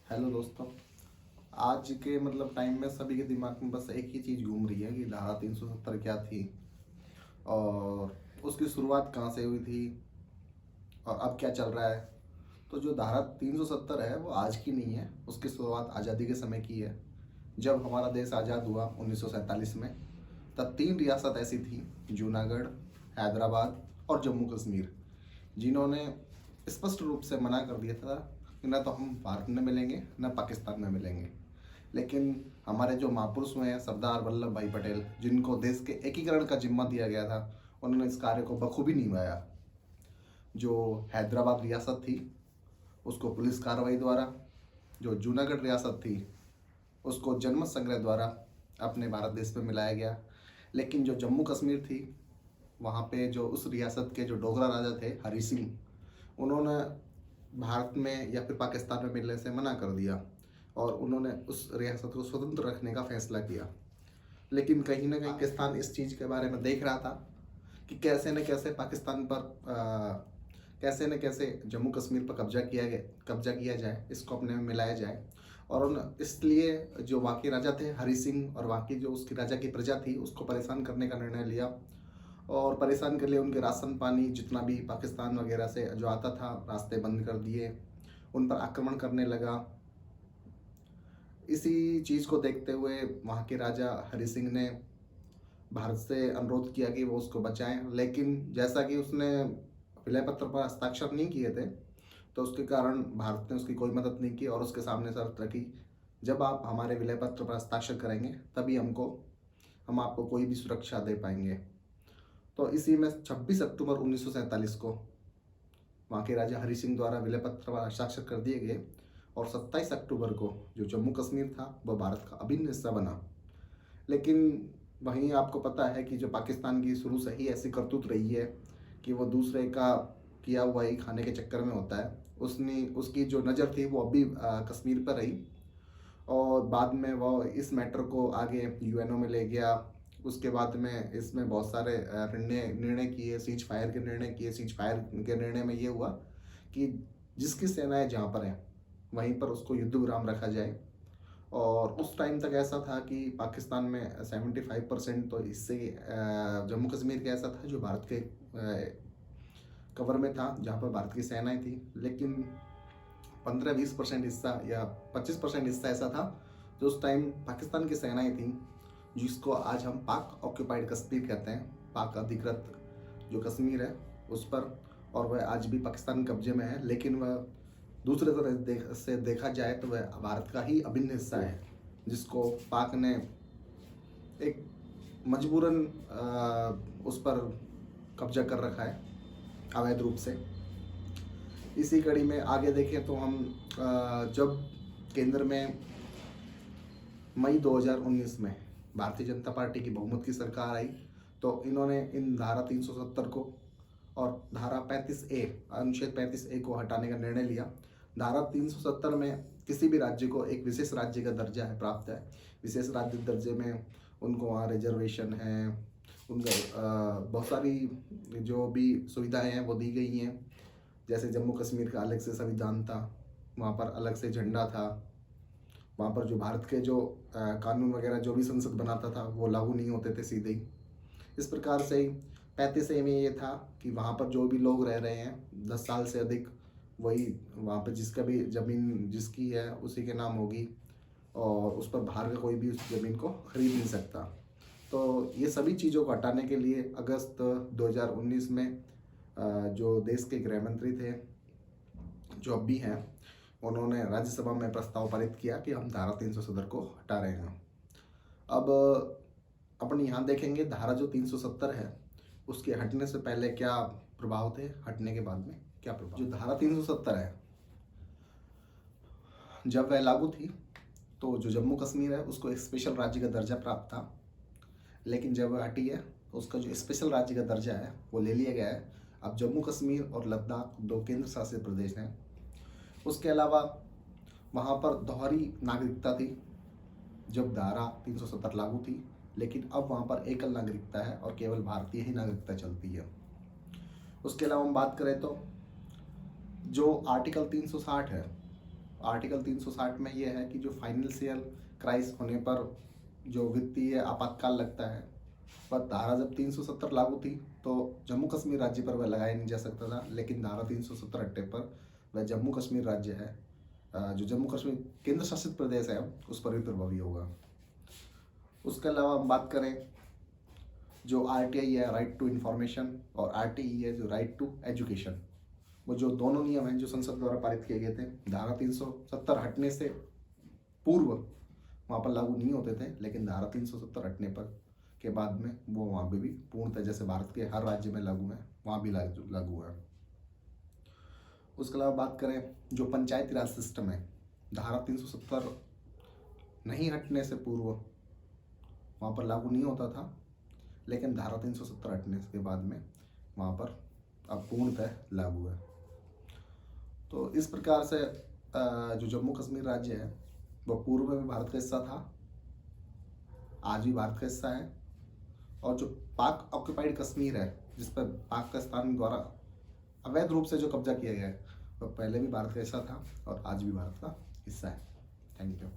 Hello दोस्तों। आज के टाइम में सभी के दिमाग में बस एक ही चीज़ घूम रही है कि धारा 370 क्या थी और उसकी शुरुआत कहाँ से हुई थी और अब क्या चल रहा है। तो जो धारा 370 है वो आज की नहीं है, उसकी शुरुआत आज़ादी के समय की है। जब हमारा देश आज़ाद हुआ 1947 में, तब तीन रियासत ऐसी थी, जूनागढ़, हैदराबाद और जम्मू कश्मीर, जिन्होंने स्पष्ट रूप से मना कर दिया था कि न तो हम भारत में मिलेंगे न पाकिस्तान में मिलेंगे। लेकिन हमारे जो महापुरुष हुए हैं, सरदार वल्लभ भाई पटेल, जिनको देश के एकीकरण का जिम्मा दिया गया था, उन्होंने इस कार्य को बखूबी निभाया। जो हैदराबाद रियासत थी उसको पुलिस कार्रवाई द्वारा, जो जूनागढ़ रियासत थी उसको जनमत संग्रह द्वारा अपने भारत देश में मिलाया गया। लेकिन जो जम्मू कश्मीर थी, वहाँ पे जो उस रियासत के जो डोगरा राजा थे हरी सिंह, उन्होंने भारत में या फिर पाकिस्तान में मिलने से मना कर दिया और उन्होंने उस रियासत को स्वतंत्र रखने का फैसला किया। लेकिन कहीं ना कहीं पाकिस्तान इस चीज़ के बारे में देख रहा था कि कैसे न कैसे पाकिस्तान पर कैसे न कैसे जम्मू कश्मीर पर कब्जा किया जाए, इसको अपने में मिलाया जाए। और उन इसलिए जो वहाँ के राजा थे हरी सिंह और वहाँ की जो उसकी राजा की प्रजा थी उसको परेशान करने का निर्णय लिया। और परेशान के लिए उनके राशन पानी जितना भी पाकिस्तान वगैरह से जो आता था, रास्ते बंद कर दिए, उन पर आक्रमण करने लगा। इसी चीज़ को देखते हुए वहाँ के राजा हरि सिंह ने भारत से अनुरोध किया कि वो उसको बचाएं। लेकिन जैसा कि उसने विलय पत्र पर हस्ताक्षर नहीं किए थे, तो उसके कारण भारत ने उसकी कोई मदद नहीं की और उसके सामने शर्त रखी, जब आप हमारे विलय पत्र पर हस्ताक्षर करेंगे तभी हम आपको कोई भी सुरक्षा दे पाएंगे। तो इसी में 26 अक्टूबर 1947 को वहाँ के राजा हरि सिंह द्वारा विलय पत्र पर हस्ताक्षर कर दिए गए और 27 अक्टूबर को जो जम्मू कश्मीर था वह भारत का अभिन्न हिस्सा बना। लेकिन वहीं आपको पता है कि जो पाकिस्तान की शुरू से ही ऐसी करतूत रही है कि वो दूसरे का किया हुआ ही खाने के चक्कर में होता है। उसकी जो नज़र थी वो अभी कश्मीर पर रही और बाद में वो इस मैटर को आगे यूएनओ में ले गया। उसके बाद में इसमें बहुत सारे निर्णय किए, सीज फायर के निर्णय किए। सीज फायर के निर्णय में ये हुआ कि जिसकी सेनाएं जहाँ पर हैं वहीं पर उसको युद्ध विराम रखा जाए। और उस टाइम तक ऐसा था कि पाकिस्तान में 75% तो इससे जम्मू कश्मीर का ऐसा था जो भारत के कवर में था, जहाँ पर भारत की सेनाएं थी। लेकिन 15-20% हिस्सा या 25% हिस्सा ऐसा था जो उस टाइम पाकिस्तान की सेनाएं थी, जिसको आज हम पाक ऑक्यूपाइड कश्मीर कहते हैं, पाक अधिकृत जो कश्मीर है उस पर। और वह आज भी पाकिस्तान के कब्जे में है, लेकिन वह दूसरे तरह से देखा जाए तो वह भारत का ही अभिन्न हिस्सा है, जिसको पाक ने एक मजबूरन उस पर कब्जा कर रखा है अवैध रूप से। इसी कड़ी में आगे देखें तो हम जब केंद्र में मई 2019 में भारतीय जनता पार्टी की बहुमत की सरकार आई, तो इन्होंने इन धारा 370 को और धारा 35A, अनुच्छेद 35A को हटाने का निर्णय लिया। धारा 370 में किसी भी राज्य को एक विशेष राज्य का दर्जा है प्राप्त है। विशेष राज्य दर्जे में उनको वहाँ रिजर्वेशन है, उनका बहुत सारी जो भी सुविधाएं हैं वो दी गई हैं। जैसे जम्मू कश्मीर का अलग से संविधान था, वहाँ पर अलग से झंडा था, वहाँ पर जो भारत के जो कानून वगैरह जो भी संसद बनाता था वो लागू नहीं होते थे सीधे ही। इस प्रकार से 35A में ये था कि वहाँ पर जो भी लोग रह रहे हैं 10 साल से अधिक, वही वहाँ पर जिसका भी ज़मीन जिसकी है उसी के नाम होगी और उस पर बाहर का कोई भी उस ज़मीन को खरीद नहीं सकता। तो ये सभी चीज़ों को हटाने के लिए अगस्त 2019 में जो देश के गृह मंत्री थे जो अब भी हैं, उन्होंने राज्यसभा में प्रस्ताव पारित किया कि हम धारा 370 को हटा रहे हैं। अब अपन यहाँ देखेंगे धारा जो 370 है उसके हटने से पहले क्या प्रभाव थे, हटने के बाद में क्या प्रभाव। जो धारा 370 है जब वह लागू थी तो जो जम्मू कश्मीर है उसको एक स्पेशल राज्य का दर्जा प्राप्त था। लेकिन जब वह हटी है तो उसका जो स्पेशल राज्य का दर्जा है वो ले लिया गया है। अब जम्मू कश्मीर और लद्दाख 2 केंद्र शासित प्रदेश हैं। उसके अलावा वहाँ पर दोहरी नागरिकता थी जब धारा 370 लागू थी, लेकिन अब वहाँ पर एकल नागरिकता है और केवल भारतीय ही नागरिकता चलती है। उसके अलावा हम बात करें तो जो आर्टिकल 360 है आर्टिकल 360 में ये है कि जो फाइनेंशियल क्राइसिस होने पर जो वित्तीय आपातकाल लगता है, पर धारा जब 370 लागू थी तो जम्मू कश्मीर राज्य पर वह लगाया नहीं जा सकता था, लेकिन धारा 370 हटने पर वह जम्मू कश्मीर राज्य है, जो जम्मू कश्मीर केंद्र शासित प्रदेश है, उस पर भी प्रभावी होगा। उसके अलावा हम बात करें जो RTI है, राइट टू इन्फॉर्मेशन, और RTE है जो राइट टू एजुकेशन, वो जो दोनों नियम हैं जो संसद द्वारा पारित किए गए थे, धारा 370 हटने से पूर्व वहाँ पर लागू नहीं होते थे, लेकिन धारा 370 हटने पर के बाद में वो वहाँ पे भी पूर्णतः जैसे भारत के हर राज्य में लागू है, वहाँ भी लागू है। उसके अलावा बात करें जो पंचायती राज सिस्टम है, धारा 370 नहीं हटने से पूर्व वहाँ पर लागू नहीं होता था, लेकिन धारा 370 हटने के बाद में वहाँ पर अब पूर्णतः लागू है। तो इस प्रकार से जो जम्मू कश्मीर राज्य है वह पूर्व में भी भारत का हिस्सा था, आज भी भारत का हिस्सा है, और जो पाक ऑक्यूपाइड कश्मीर है, जिस पर पाकिस्तान द्वारा अवैध रूप से जो कब्जा किया गया है, वह पहले भी भारत का हिस्सा था और आज भी भारत का हिस्सा है। Thank you.